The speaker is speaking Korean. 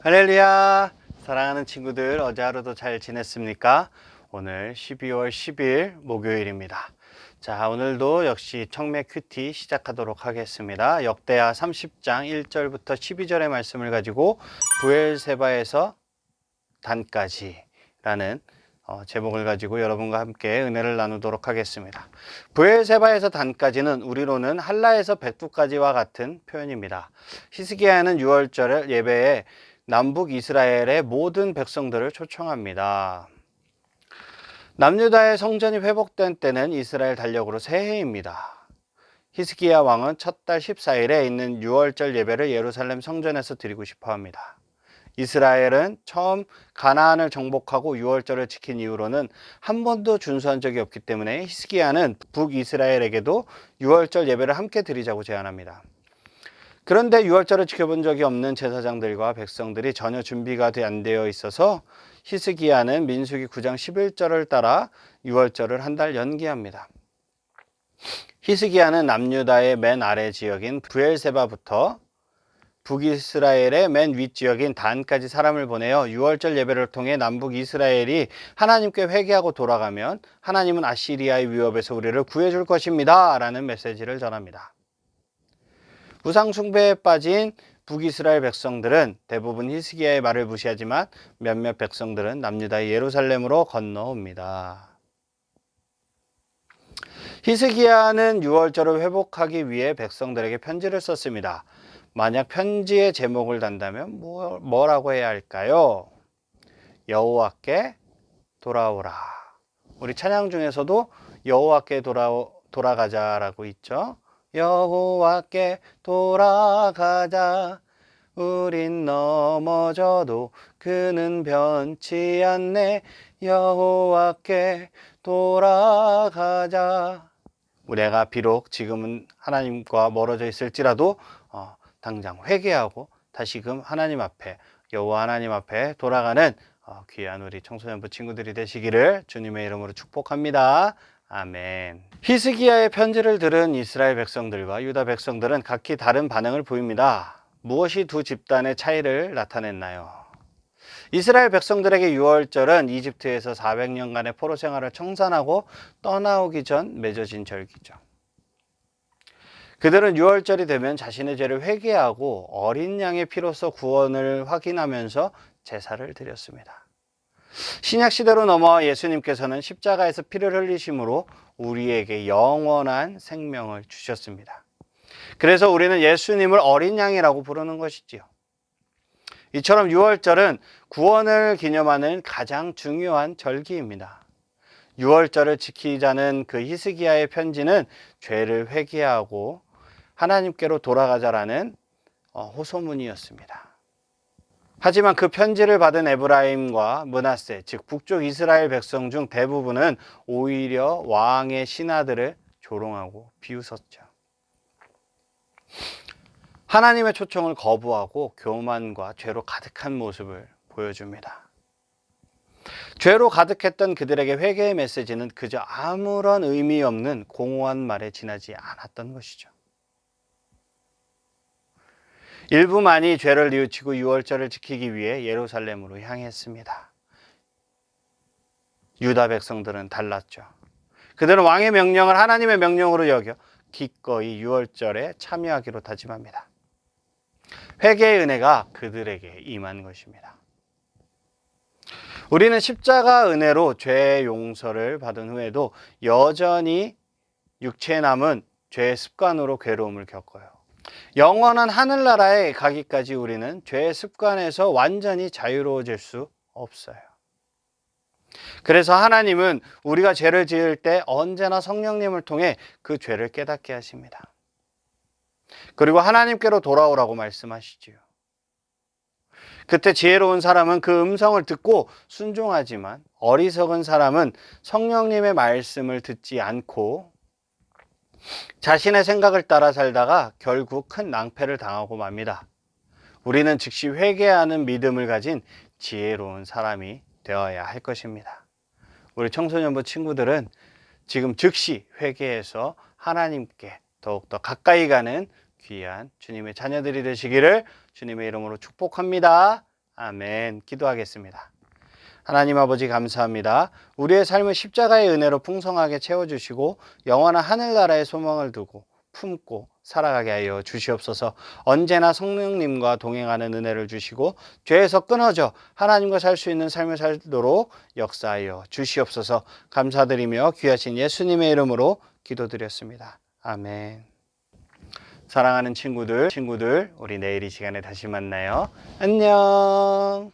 할렐루야! 사랑하는 친구들, 어제 하루도 잘 지냈습니까? 오늘 12월 10일 목요일입니다. 자, 오늘도 역시 청매 큐티 시작하도록 하겠습니다. 역대하 30장 1절부터 12절의 말씀을 가지고 부엘세바에서 단까지라는 제목을 가지고 여러분과 함께 은혜를 나누도록 하겠습니다. 부엘세바에서 단까지는 우리로는 할라에서 백두까지와 같은 표현입니다. 히스기야는 6월절 예배에 남북 이스라엘의 모든 백성들을 초청합니다. 남유다의 성전이 회복된 때는 이스라엘 달력으로 새해입니다. 히스기야 왕은 첫 달 14일에 있는 6월절 예배를 예루살렘 성전에서 드리고 싶어 합니다. 이스라엘은 처음 가나안을 정복하고 6월절을 지킨 이후로는 한 번도 준수한 적이 없기 때문에 히스기야는 북이스라엘에게도 6월절 예배를 함께 드리자고 제안합니다. 그런데 6월절을 지켜본 적이 없는 제사장들과 백성들이 전혀 준비가 안 되어 있어서 히스기야는 민수기 9장 11절을 따라 6월절을 한 달 연기합니다. 히스기야는 남유다의 맨 아래 지역인 부엘세바부터 북이스라엘의 맨 윗지역인 단까지 사람을 보내어 6월절 예배를 통해 남북 이스라엘이 하나님께 회개하고 돌아가면 하나님은 아시리아의 위협에서 우리를 구해줄 것입니다 라는 메시지를 전합니다. 우상 숭배에 빠진 북이스라엘 백성들은 대부분 히스기야의 말을 무시하지만 몇몇 백성들은 남유다의 예루살렘으로 건너옵니다. 히스기야는 6월절을 회복하기 위해 백성들에게 편지를 썼습니다. 만약 편지의 제목을 단다면 뭐라고 해야 할까요? 여호와께 돌아오라. 우리 찬양 중에서도 여호와께 돌아가자라고 있죠. 여호와께 돌아가자. 우린 넘어져도 그는 변치 않네. 여호와께 돌아가자. 우리가 비록 지금은 하나님과 멀어져 있을지라도 당장 회개하고 다시금 하나님 앞에, 여호와 하나님 앞에 돌아가는 귀한 우리 청소년부 친구들이 되시기를 주님의 이름으로 축복합니다. 아멘. 히스기야의 편지를 들은 이스라엘 백성들과 유다 백성들은 각기 다른 반응을 보입니다. 무엇이 두 집단의 차이를 나타냈나요? 이스라엘 백성들에게 6월절은 이집트에서 400년간의 포로 생활을 청산하고 떠나오기 전 맺어진 절기죠. 그들은 6월절이 되면 자신의 죄를 회개하고 어린 양의 피로써 구원을 확인하면서 제사를 드렸습니다. 신약 시대로 넘어와 예수님께서는 십자가에서 피를 흘리심으로 우리에게 영원한 생명을 주셨습니다. 그래서 우리는 예수님을 어린 양이라고 부르는 것이지요. 이처럼 6월절은 구원을 기념하는 가장 중요한 절기입니다. 6월절을 지키자는 그 히스기야의 편지는 죄를 회개하고 하나님께로 돌아가자라는 호소문이었습니다. 하지만 그 편지를 받은 에브라임과 므낫세, 즉 북쪽 이스라엘 백성 중 대부분은 오히려 왕의 신하들을 조롱하고 비웃었죠. 하나님의 초청을 거부하고 교만과 죄로 가득한 모습을 보여줍니다. 죄로 가득했던 그들에게 회개의 메시지는 그저 아무런 의미 없는 공허한 말에 지나지 않았던 것이죠. 일부만이 죄를 뉘우치고 6월절을 지키기 위해 예루살렘으로 향했습니다. 유다 백성들은 달랐죠. 그들은 왕의 명령을 하나님의 명령으로 여겨 기꺼이 6월절에 참여하기로 다짐합니다. 회개의 은혜가 그들에게 임한 것입니다. 우리는 십자가 은혜로 죄의 용서를 받은 후에도 여전히 육체에 남은 죄의 습관으로 괴로움을 겪어요. 영원한 하늘나라에 가기까지 우리는 죄의 습관에서 완전히 자유로워질 수 없어요. 그래서 하나님은 우리가 죄를 지을 때 언제나 성령님을 통해 그 죄를 깨닫게 하십니다. 그리고 하나님께로 돌아오라고 말씀하시지요. 그때 지혜로운 사람은 그 음성을 듣고 순종하지만 어리석은 사람은 성령님의 말씀을 듣지 않고 자신의 생각을 따라 살다가 결국 큰 낭패를 당하고 맙니다. 우리는 즉시 회개하는 믿음을 가진 지혜로운 사람이 되어야 할 것입니다. 우리 청소년부 친구들은 지금 즉시 회개해서 하나님께 더욱더 가까이 가는 귀한 주님의 자녀들이 되시기를 주님의 이름으로 축복합니다. 아멘. 기도하겠습니다. 하나님 아버지 감사합니다. 우리의 삶을 십자가의 은혜로 풍성하게 채워주시고 영원한 하늘나라의 소망을 두고 품고 살아가게 하여 주시옵소서. 언제나 성령님과 동행하는 은혜를 주시고 죄에서 끊어져 하나님과 살 수 있는 삶을 살도록 역사하여 주시옵소서. 감사드리며 귀하신 예수님의 이름으로 기도드렸습니다. 아멘. 사랑하는 친구들, 우리 내일 이 시간에 다시 만나요. 안녕.